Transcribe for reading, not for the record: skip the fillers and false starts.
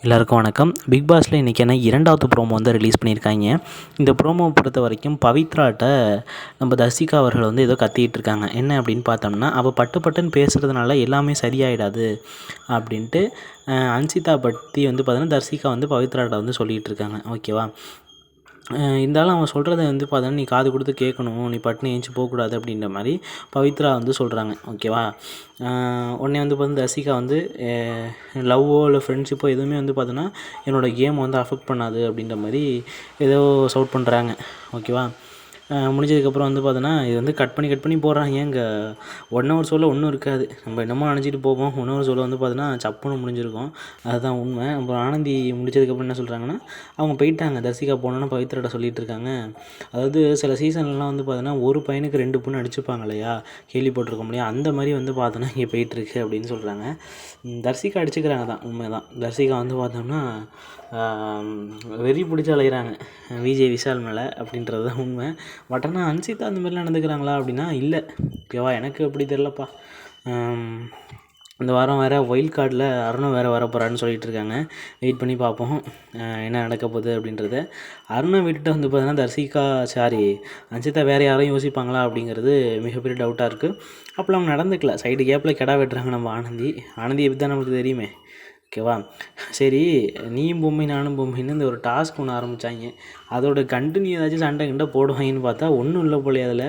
எல்லாருக்கும் வணக்கம். பிக் பாஸில் இன்றைக்கி என்ன 2வது ப்ரோமோ வந்து ரிலீஸ் பண்ணியிருக்காங்க. இந்த ப்ரோமோவை பொறுத்த வரைக்கும் பவித்ராட்ட நம்ம தர்சிகா அவர்கள் வந்து ஏதோ கத்திக்கிட்டு இருக்காங்க. என்ன அப்படின்னு பார்த்தோம்னா, அவள் பட்டு பட்டுன்னு பேசுகிறதுனால எல்லாமே சரியாயிடாது அப்படின்ட்டு அன்சிதா பற்றி வந்து பார்த்தோன்னா தர்சிகா வந்து பவித்ராட்ட வந்து சொல்லிகிட்டு இருக்காங்க. ஓகேவா? இருந்தாலும் அவன் சொல்கிறத வந்து பார்த்தோன்னா, நீ காது கொடுத்து கேட்கணும், நீ பட்டுன்னு ஏஞ்சி போகக்கூடாது அப்படின்ற மாதிரி பவித்ரா வந்து சொல்கிறாங்க. ஓகேவா? உடனே வந்து பார்த்தா தர்சிகா வந்து லவ்வோ இல்லை ஃப்ரெண்ட்ஷிப்போ எதுவுமே வந்து பார்த்தோன்னா என்னோடய கேமை வந்து அஃபெக்ட் பண்ணாது அப்படின்ற மாதிரி ஏதோ சவுட் பண்ணுறாங்க. ஓகேவா? முடிஞ்சதுக்கப்புறம் வந்து பார்த்தோன்னா இது வந்து கட் பண்ணி போடுறாங்க. இங்கே 1 ஹவர் ஷோவில் ஒன்றும் இருக்காது. நம்ம என்னமோ நினச்சிட்டு போவோம். 1 ஹவர் ஷோவில் வந்து பார்த்தோன்னா சப்புன்னு முடிஞ்சிருக்கும். அதுதான் உண்மை. அப்புறம் ஆனந்தி முடிச்சதுக்கப்புறம் என்ன சொல்கிறாங்கன்னா, அவங்க போயிட்டாங்க. தர்சிகா போனோன்னு பவித்ராட்ட சொல்லிகிட்டு இருக்காங்க. அதாவது சில சீசன்லலாம் வந்து பார்த்தோன்னா ஒரு பையனுக்கு 2 பொண்ணு அடிச்சுப்பாங்க இல்லையா, கேள்விப்பட்டிருக்க முடியும். அந்த மாதிரி வந்து பார்த்தோன்னா இங்கே போயிட்டுருக்கு அப்படின்னு சொல்கிறாங்க. தர்சிகா அடிச்சுக்கிறாங்க தான், உண்மை தான். தர்சிகா வந்து பார்த்தோம்னா வெறி பிடிச்சி அலைகிறாங்க விஜய் விஷால் மேலே அப்படின்றது தான் உண்மை. பட் ஆனால் அன்சிதா அந்த மாதிரிலாம் நடந்துக்கிறாங்களா அப்படின்னா இல்லை. ஓகேவா? எனக்கு அப்படி தெரிலப்பா. இந்த வாரம் வேறு ஒயில்ட் கார்டில் அருணும் வேறு வரப்போகிறான்னு சொல்லிகிட்டு இருக்காங்க. வெயிட் பண்ணி பார்ப்போம் என்ன நடக்க போகுது அப்படின்றத. அருணை விட்டுட்டு வந்து பார்த்தீங்கன்னா தர்சிகா அன்சிதா வேறு யாரையும் யோசிப்பாங்களா அப்படிங்கிறது மிகப்பெரிய டவுட்டாக இருக்குது. அப்போலாம் அவங்க நடந்துக்கல. சைடு கேப்பில் கெடா வெட்டுறாங்க நம்ம ஆனந்தியை பற்றி தான் நம்மளுக்கு தெரியுமே. ஓகேவா? சரி, நீயும் பொம்மை நானும் பொம்மைன்னு இந்த ஒரு டாஸ்க் ஒன்று ஆரம்பித்தாங்க. அதோட கண்டினியூ ஏதாச்சும் சண்டை கிண்டை போடுவாங்கன்னு பார்த்தா ஒன்றும் இல்லை போலே அதில்.